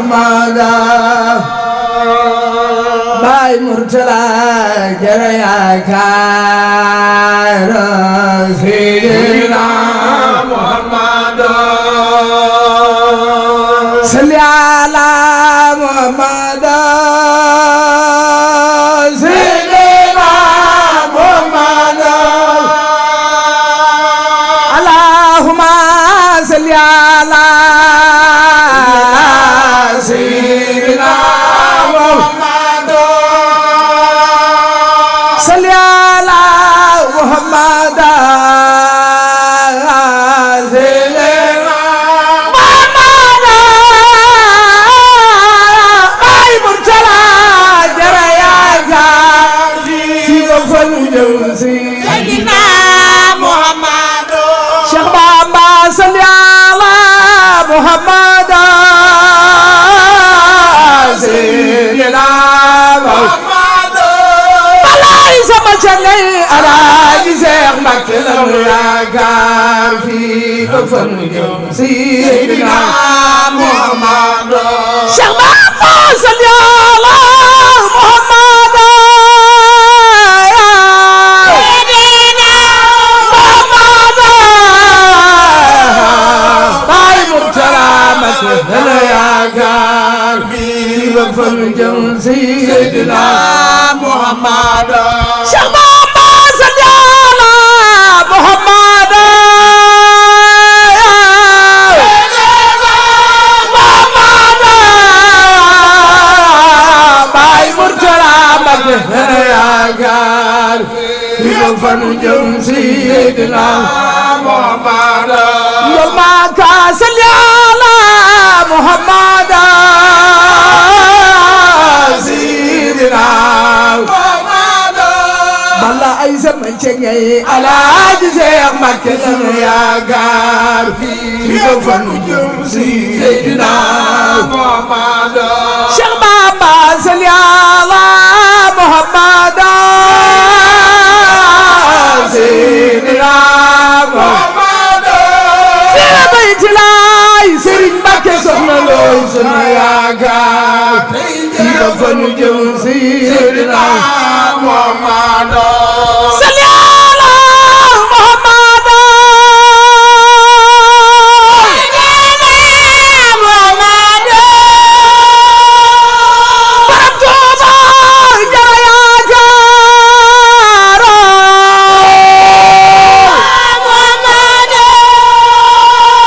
Muhammada Baay Murtala jara yaakaar Seydina Muhammada salli ala Muhammada Seydina Muhammada Allahumma salli ala Seydina Muhammada salli ala Muhammada Seydina Muhammad Cheikh Bamba salli ala Muhammad Seydina Muhammad balay sama cangay Alaaji Seex Mbàkke la yaakaar fi ko fan ñëw Seydina Muhammad Cheikh Bamba salli ala Muhammad Hana yaakaar fi ba fan jëm Seydina Muhammad Cheikh Bamba salli ala Muhammad Muhammad Baay Murtala Mbàkke hana yaakaar fi ba fan jëm Seydina Muhammad Yol Maka salli ala Muhammad Seydina Muhammad bala ay sama cengay Alaaji Seex Mbàkke sunu yaakaar fi ko fanu jëm Seydina Muhammad Cheikh Bamba salli ala Muhammad Seydina Muhammad sira bayti laay Sëriñ Mbàkke soxna looy sunu yaakaar fi ko fanu jëm Seydina Muhammad salli ala Muhammad Seydina Muhammad Borom Tuuba jara yaakaar Muhammad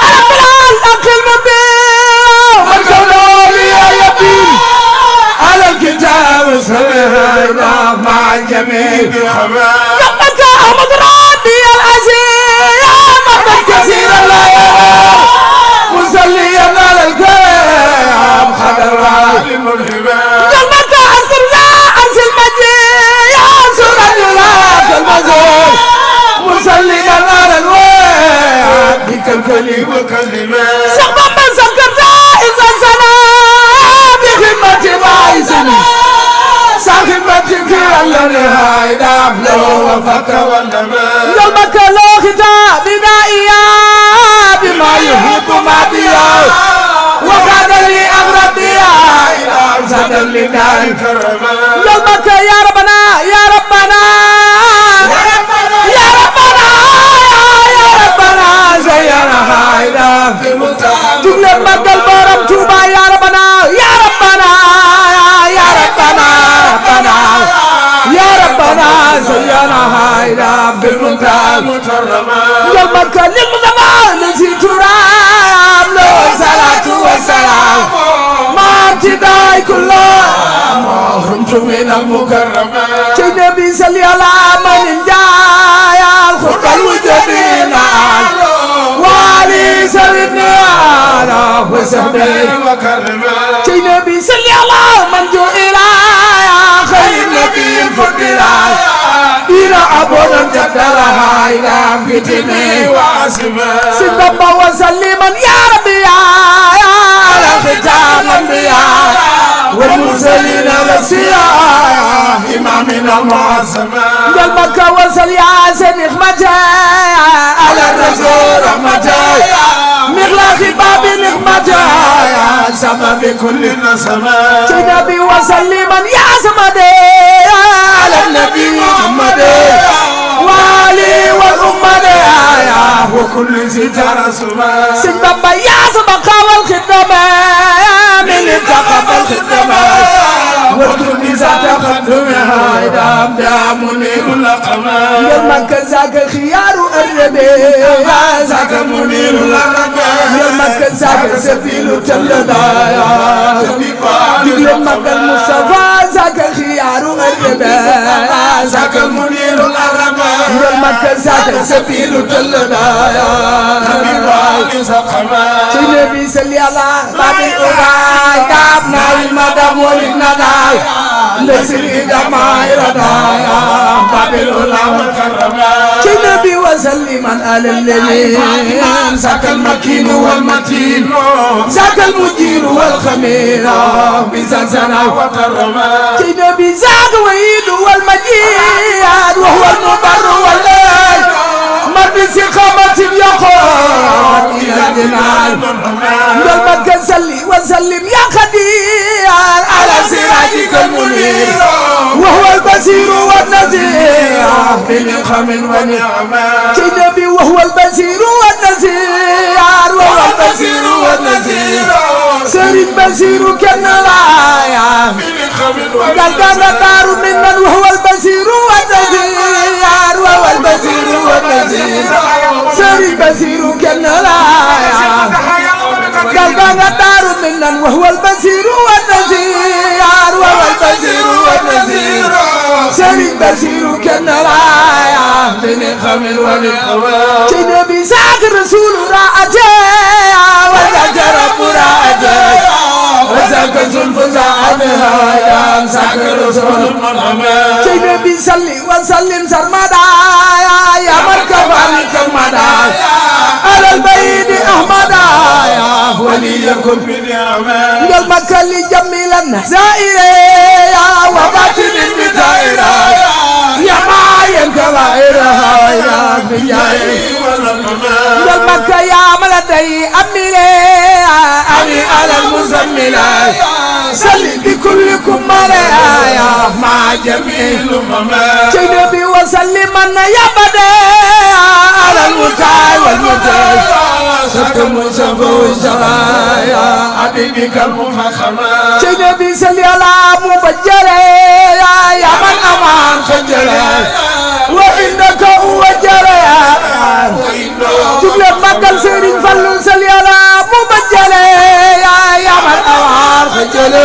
albilal aqil mubin man kawloli yabin ala alkitab sabahana ma jamil ربك أحمد ربي العزيز محمد كثير الله مصليا على الكريم خضر قلبك أذكر ذا أنس المجيد يا سورة الله المزور مصليا على الواد بك الكلم وكلمة سقم من سكر ذا إذا سنا بخدمة بايزني صاحبتك الذي هايدا لو وفك والنبي يومك لو ختامنا إياه بما يحب ما بيا وكان لي أغربيا إلى أرسل لنا الكرم يومك يا ربنا يا ربنا يا ربنا يا ربنا زينا هايدا في المتعب تقلب مد البرم توبا يا ربنا يا ربنا يا ربنا يا ربنا زينا هايدا بالمنتهى يومك للمزمان نسيت رام له صلاة وسلام ما ابتداء كله محرمت من المكرمة النبي صلي على من جاء الخلق الوجودين وعلي سيدنا وسهبه النبي صلي على من جو إلى خير نبي فقيرا إلى أبونا جدلها إلى فتنه وعصمه سيدنا وسلما يا ربي يا ختام الأنبياء والمرسلين والسياح إمامنا المعظم قلبك وصل يا سيد نخمته على الرسول رحمته مغلاق باب نخمته الأكرم بكل نسمة نبي وسلما يا سمدي على النبي محمد وعلي والأمة وكل ذي ترسما سيد بابا يا سبق والخدمة من انتقب الخدمة وكل ذات تقدمها إدام دام منير الأقمة يوم كذاك الخيار الربي ذاك منير الأقمة يوم كذاك سفيل تلدايا يوم المصطفى ذاك الخيار الربي ذاك منير الأقمة يوم كذاك سفيل تلدايا سيدي سلي الله بابي أوراي دابنا المدام ولدنا لسري دماء ردايا بابي الأولى والكرمة نبي وسلم على الذي ذاك المكين والمتين ذاك المجير والخمير بزنزنا وكرمة نبي ذاك ويد والمجيد وهو المبر والليل مر بسقامة يقود إلى الجنان قلبك سلي وسلم يا خدير على سراجك المنير وهو البصير والنذير بنعم ونعمة نبي وهو البصير والنذير وهو البصير والنذير سر البصير كالنرايا قلبك دار ممن وهو البصير والنذير وهو البصير والنذير سر البصير كالنرايا قلبك دار ممن وهو البصير والنذير وهو البصير والنذير سر البصير كالنرايا بنعم ونعمة نبي ذاك الرسول راجع وذاك رب راجع وذاك زلف زعمها يا ذاك الرسول محمد نبي صلي وسلم سرمدا يا مركب الكمدا على البيت أحمد يا وليكم بنعمة قلبك لجميلا زائرا يا وباطن بدائرة يا معين كبائرها يا بجاي قلبك يا ملدي أميلي أمي على المزمل سلي بكلكم مرايا مع جميع الأمم نبي وسلم أن يا بدي على المتاع والمتاع ستم وسفو السرايا حبيبك المفخمة نبي سلي على مبجل يا من أمان خجل وإنك هو جرى جبل مقل سيرين فلن سلي على مبجل يا من أمان خجل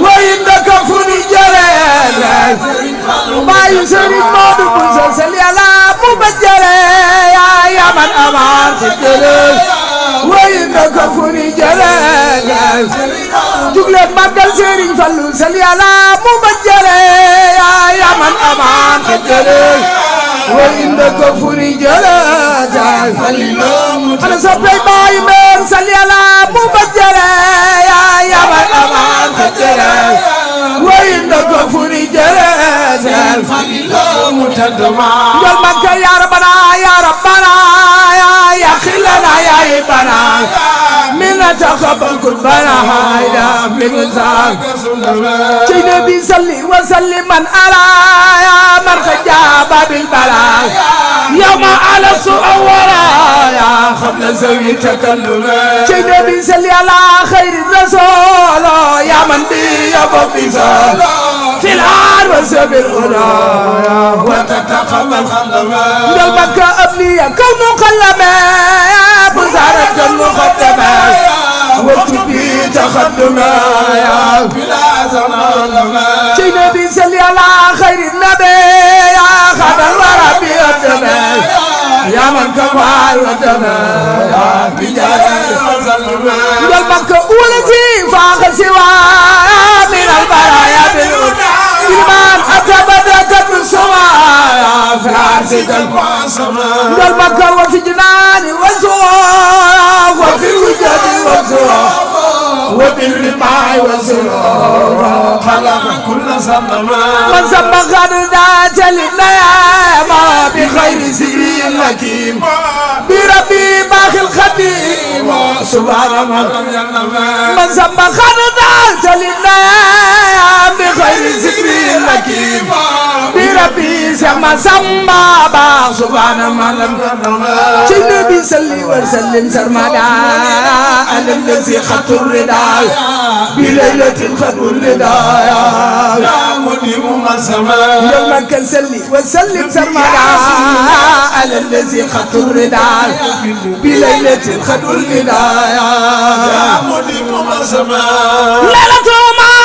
وإنك فني جرى ما يسرين مود بنسل سلي على مبجل يا من أمان خجل وإنك فني جرى جبل مقل سيرين فلن سلي على مبجل يا من أمان خجل وإنك فني جرى أنا سبي باي من سلي على مبجل يا من أمان خجل وإنك فني جرى قال مكة يا ربنا يا ربنا يا خلنا يا إبنا من تقبل قربنا هايدا من زاك نبي صلي وسلم من على من خجاب بالبلاء يوم على سوء ورايا قبل زوي تكلم نبي صلي على خير الرسول يا من بي بفضل في العار وسبيل الهدى وتتقبل خلما قلبك أبلي كون قلما بزارة المقدمة وتبي تقدما يا بلا زمان نبي صلي على خير النبي يا خير الورى بيدنا يا من كفى ودنا يا بجاه قلبك ولدي فاق سوى من البرايا بالهدى إيمان أتبدك بالسماء في عرسك القاسمة قلبك وفي جنان وزوى وفي وجد وزوى وبالرماء والسرور خلق كل زمان من سبق ذات النعم بخير سري الحكيم بربي باخي الخديم سبحان من سبق ذات النعم بخير سري الحكيم بربي سما سما باخ سبحان من النبي صلي وسلم سرمدا على الذي خط الرداء بليلة خط الرداء يا مديم السماء يوم كسلي وسلم سرمدا على الذي خط الرداء بليلة خط الرداء يا مديم السماء ليلة ما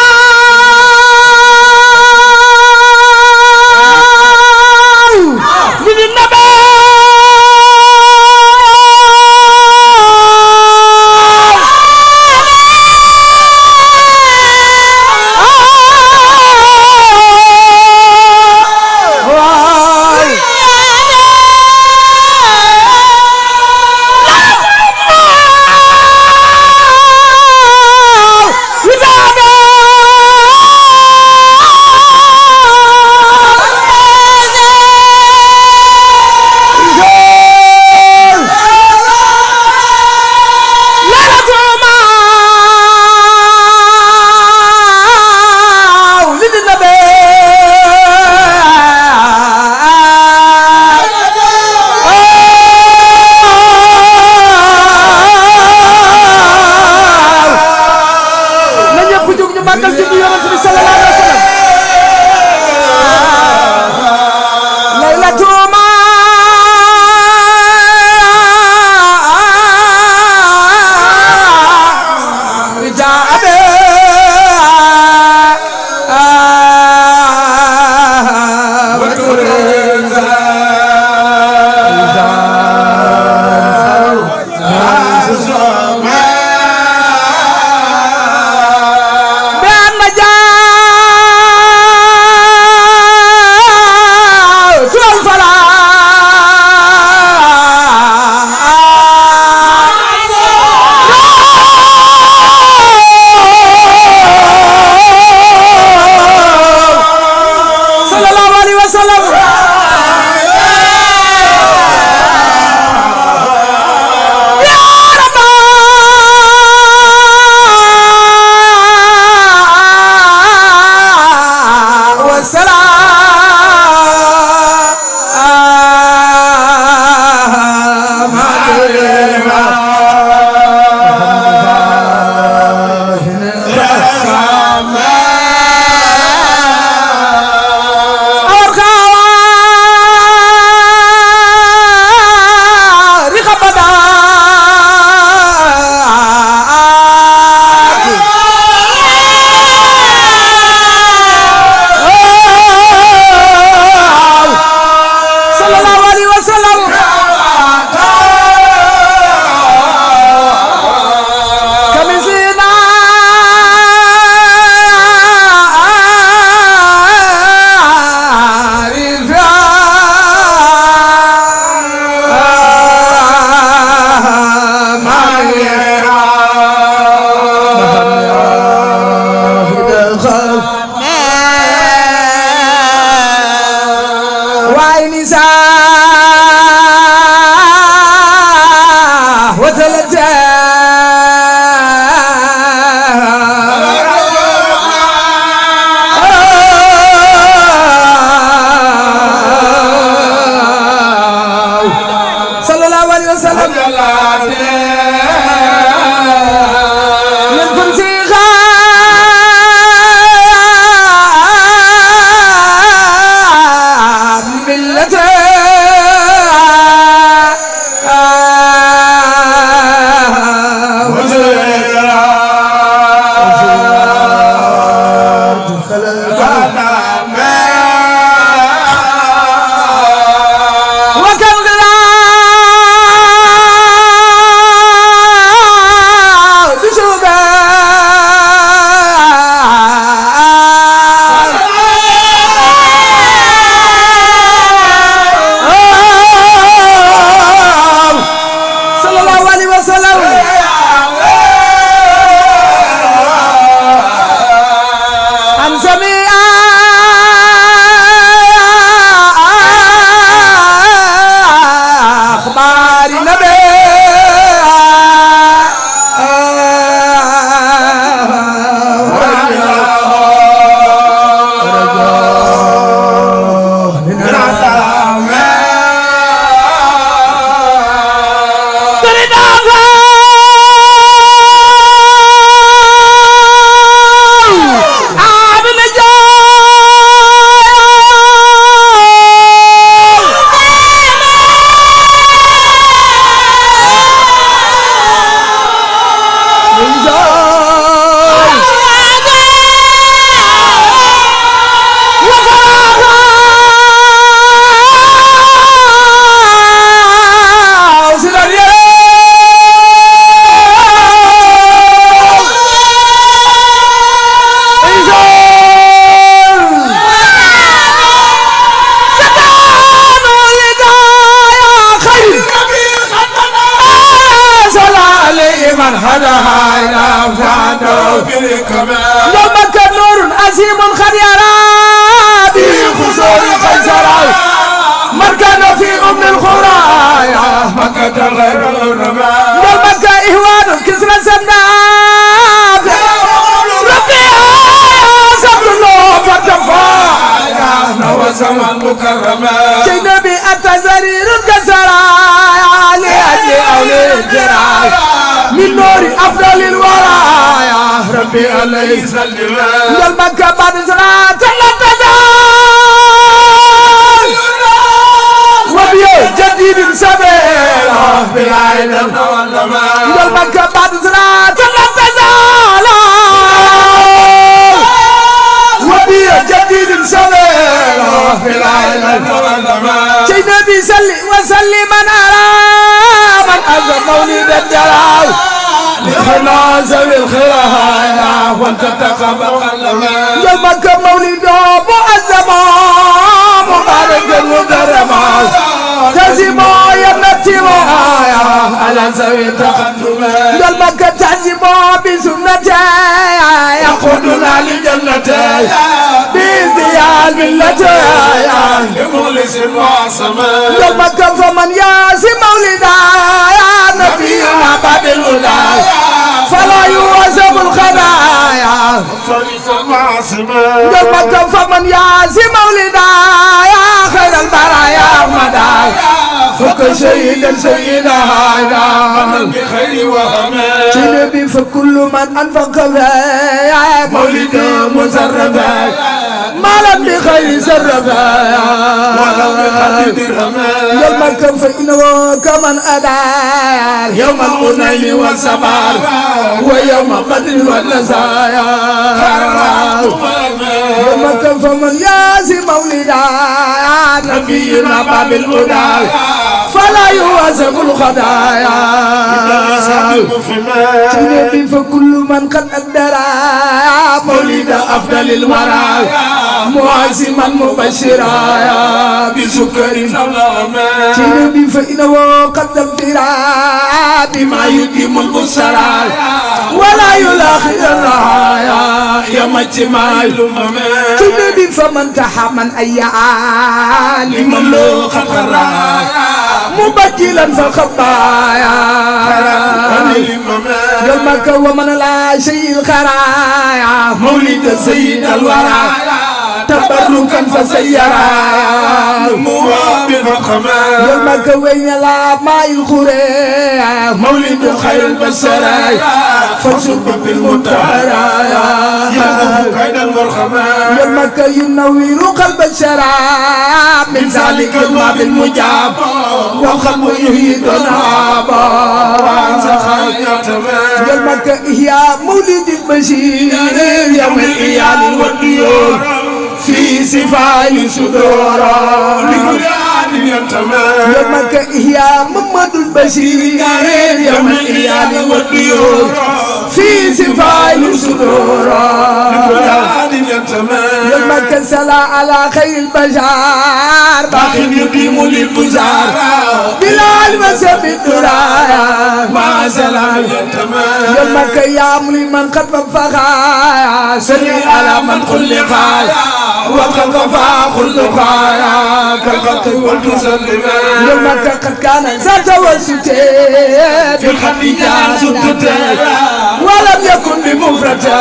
دهاينا فانو يوم كنور عظيم قد يرى بخصوص قيصر من كان في أم الخرايا مكة غير الرماء يوم كإهوان كسر سمنا وسما مكرما جنبي التزرير الكسرايا لأجل أولي الجراي من نور أفضل الورى يا ربي عليه سلم قلبك بعد صلاة لا تزال وبيو جديد سبيلا بالعين قلبك بعد صلاة لا تزال وبيو جديد سبيلا في العالم شيء نبي سلي وسلم على من أزل مولد الجلال لخنا زوي الخرايا وانت تقبل يومك مولد مؤزم مبارك المدرم تزموا يمتموا على زوي تقدم يومك تزموا بسنتي يقودنا لجنتي بزيال ملتي لمخلص معصم يومك فمن ياسي مولدا يا نبينا بعد الهدى فلا يوزب الخدايا مخلص معصم يومك فمن ياسي مولدا يا خير البرايا مدى فك شهيدا سيدا هايدا بخير وأمان جنبي فكل من أنفق فيا مولد مسرفا ما لم بخير سرفا ولو بخير درهما يومك فإنه كمن أدى يوم الغنيم والسمار ويوم بدر والنزايا يومك فمن ياسي مولدا نبينا باب الهدى فلا يوازب الخدايا جنبي فكل من قد أقدر مولد أفضل الورى معزما مبشرا بسكر جنبي فإنه قد أقدر بما يديم البشرى ولا يلاخي الرعايا يوم اجتماع جنبي فمن تحمن أي عالم له خطر مبجلا فخطايا يومك ومن لا شيء الخرايا مولد سيد الورى تبركا فسيرا يومك وين لا ماء الخريا مولد خير البشر فشرب في المطهرة يومك ينور قلب الشراب من ذلك الماء المجاب والقلب يهيد نابا يومك إحياء مولد البشير يوم الإيال والديور في سفاي صدورا لكل عاد ينتمى يومك إحياء محمد البشير يوم الإيال والديور في سفاي صدورا لكل عاد ينتمى يومك سلا على خير البشر باقي يقيم للبزار بلال مسب الدرايا ما سلا ينتمى يومك يام لمن قد فخا سري على من خلق والخلق فاخذ خايا كالخلق والتسلم يومك قد كان ذات وسته في الخديجة سدته ولم يكن بمفرده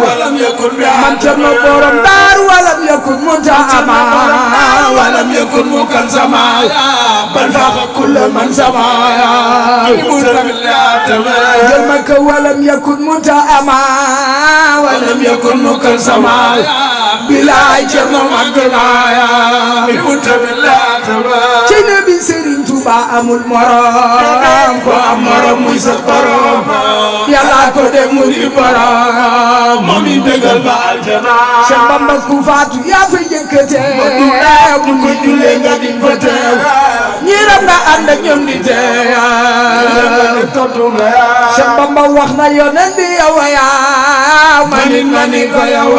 ولم يكن من جمع بورم دار ولم يكن متعما ولم يكن مكلسما بل فاق كل من سمايا يومك ولم يكن متعما ولم يكن مكلسما بلا جرم مقنايا ci Nabi Serigne Touba amul morom ko am morom muy sa borom Yàlla ko dem mu di borom moom mi dëggal ba aljana Cheikh Bamba ku faatu yaa fa jëkkate bu ko jullee nga di fa teew ñi ram nga ànd ak ñoom di teew Cheikh Bamba wax na yonent bi yow yaa mani ko yow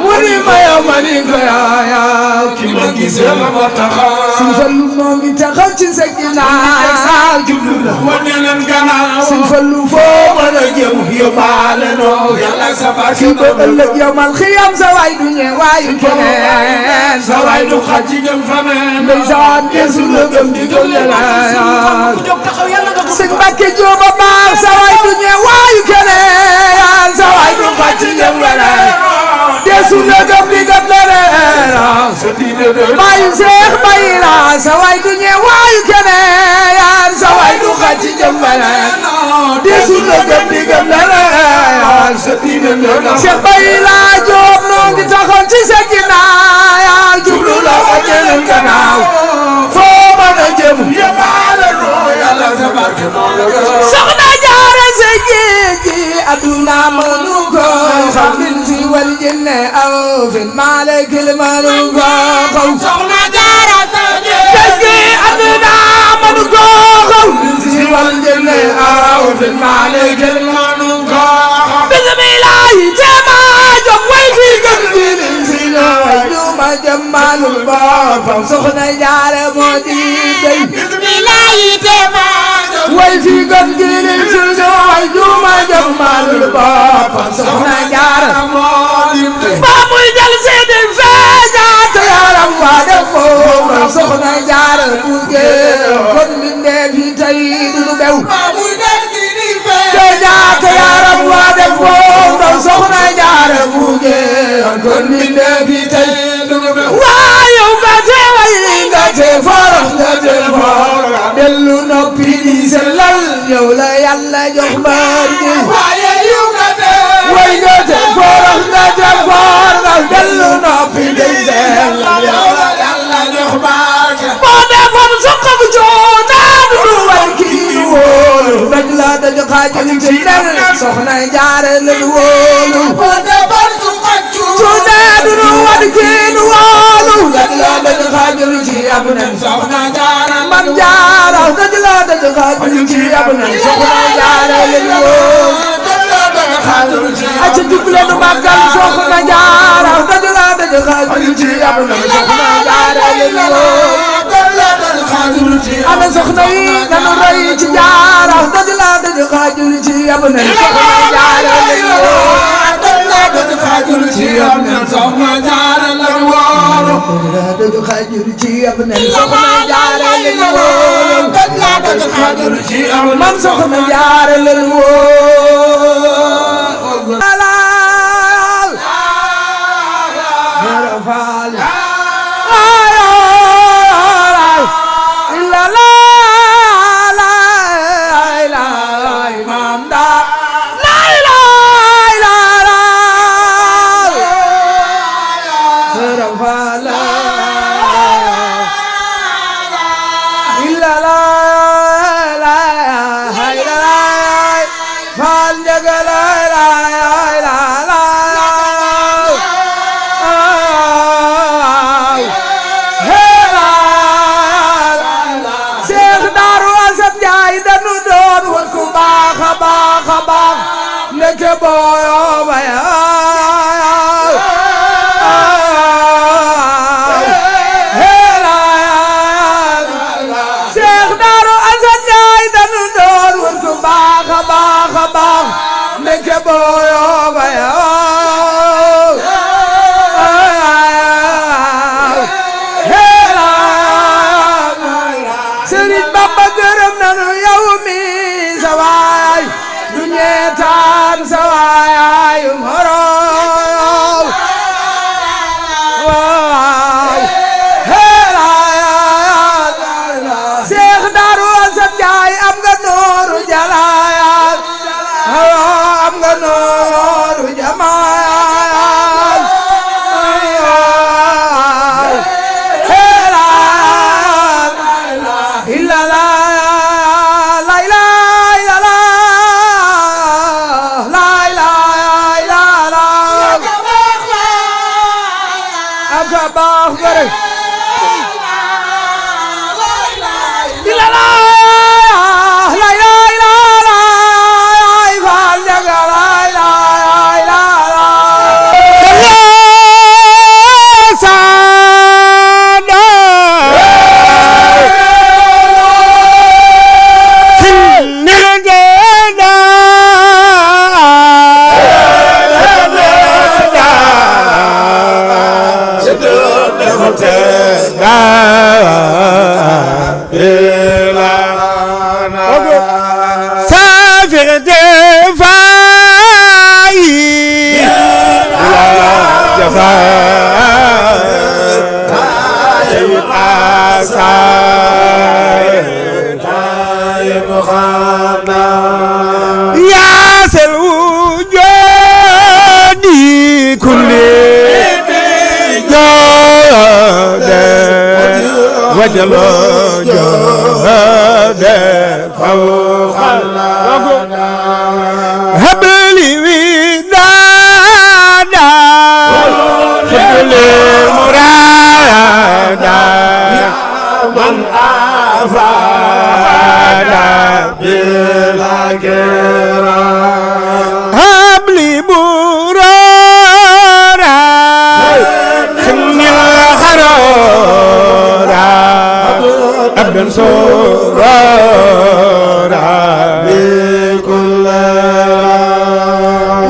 mu ni ma yow mani ko yow ki ma gisee la ma taxaw si fa lu noo ngi taxaw ci sa ginnaaw jublu la wane leen gannaaw Sëñ Fallu foo mën a jëm yóbbaale noo yàlla sa barke fii ba ëllëg yawmal xiyaam sa waay du ñee waayu keneen sa waay du xaj ci jëm faneen ndeysaan desu la gëm di gëm leneen Sëñ Mbàkke Jóoba baax sa waay du ñee waayu keneen sa waay du xaj ci jëm leneen desu la gëm di gëm leneen baayu Seex Baay la sa waay du ñee waayu keneen sa waay du xaj ci jëm leneen desu la gëm di gëm leneen Seex Baay la Jóob noo ngi taxaw ci sa ginnaaw jublu la ko ñeneen gannaaw foo mën a jëm yóbbaale noo yàlla sa barke soxna Jaara sa géej gi aduna mënu ko xam min si wal jinne aw fin maalekil mënu ko xaw soxna Jaara sa géej gi aduna mënu ko xaw min si wal jinne aw fin maalekil mënu ko bismillahi tema jóg way fi gën fi min si la way duma jëmmalul boppam soxna Jaara moo di dey bismillahi tema way fi gën gi min si la way duma jëmmalul boppam soxna Jaara ba muy jël seeni feeñaat yaram waa def moom soxna Jaara buge kon mbindeef yi tey du bew feeñaat yaram waa def moom soxna Jaara buge kon mbindeef yi tey du bew waaye nga te way nga te forox nga te forox dellu noppi di sellal yow la Yàlla jox mbar gi way nga te forox nga te forox dellu noppi di sellal yow la Yàlla jox mbar gi moo defoon suq bu joonaan du war kii wóolu daj la daj xaajal ci nen soxna Jaara la wóolu moo defoon suq joonaan du war kii wóolu daj la daj xaajal ci ab nen soxna Jaara man Jaara daj la daj xaajal ci ab nen soxna Jaara la wóolu aca juble nu màggal soxna Jaara daj la daj xaajal ci ab nen soxna Jaara la wóolu ana soxna yi nanu roy ci Jaara daj la daj xaajal ci ab nen soxna Jaara la wóolu soxna Jaara la wóolu daj xaajal ci ab nen soxna Jaara la wóolu man soxna Jaara la wóolu وجل جهد فوق هب لي ودادا خذ لي مرادا من أفاد بلا كرام هب لي برارا خني الخرارا أبدا سرارا بكل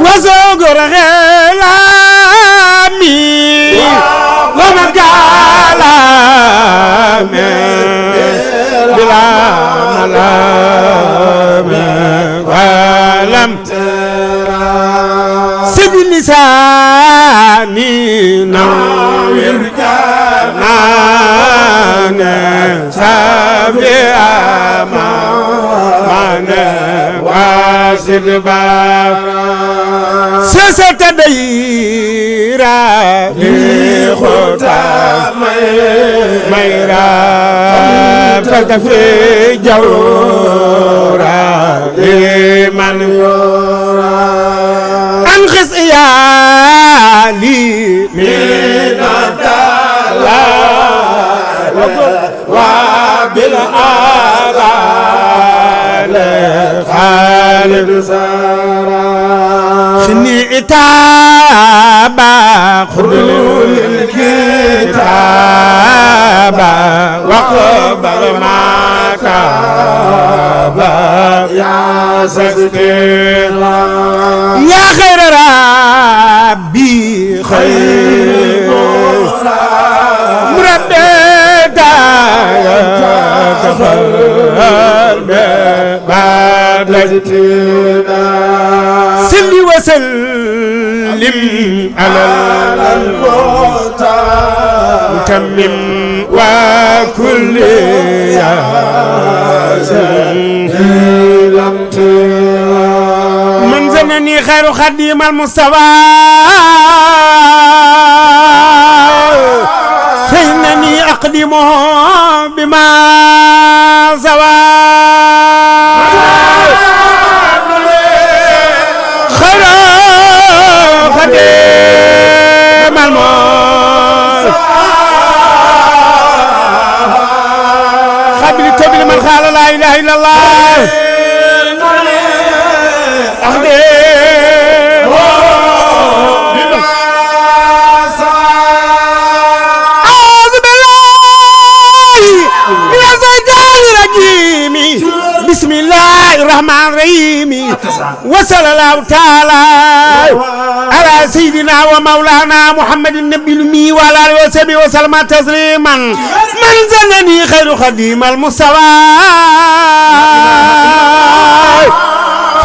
وزغر غلامي ومن قالامي بلا ملام ولم سد لساني نور جنان سابي أمان واسد باب سيسة ديرا لخطا ميرا فكفي جورا لمن يورا أنخس إيالي من الدلال وبالآلال خالد سارا خني إتابا خذوا الكتابا وقبل ما تابا يا سستير يا خير ربي خير مربي دايا كفر بعد سلي وسلم على المتمم وكل يا من زمني خير خديم المصطفى فإنني أقدمه بما زوى خير خديم المصطفى خبري تبلي من قال لا إله إلا الله بسم الله الرحمن الرحيم وصلى الله تعالى على سيدنا ومولانا محمد النبي الأمي وعلى آله وصحبه وسلم تسليما من زنني خير خديم المصطفى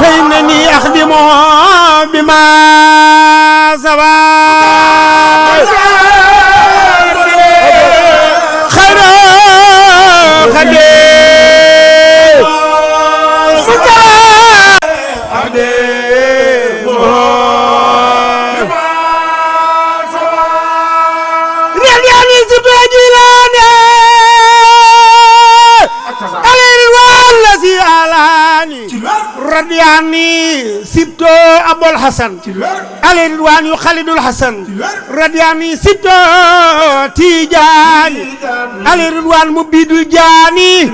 فإنني أخدمه بما سوى خير خديم رضياني سبتو أبو الحسن علي رضوان خالد الحسن رضياني سبتو تيجاني علي رضوان مبيد الجاني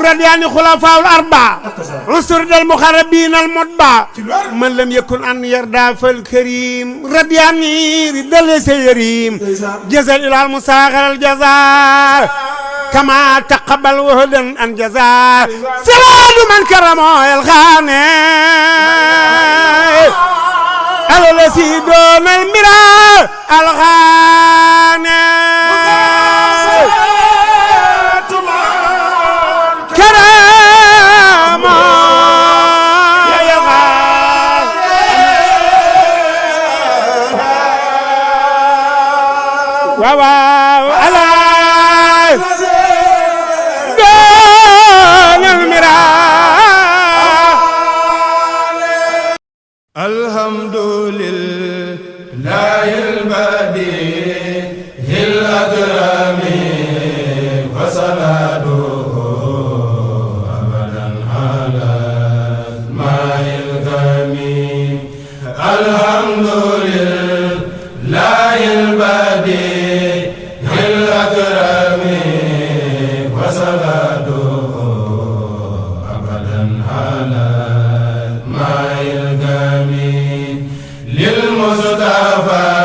رضياني خلفاء الأربعة عصر المخربين المتبع من لم يكن أن يرضى فالكريم رضياني رضا سيريم جزا إلى المساغر الجزاء كما تقبل وهدا أن جزاء سواد من كرمه الغاني على الذي دون المرار الغاني كرامه واو على الحمد لله البديع الأكرم وصلى alhamdulillahi al-badi' al-akram wa salatuhu abadan ala al-ma'il kamin lil Mustafa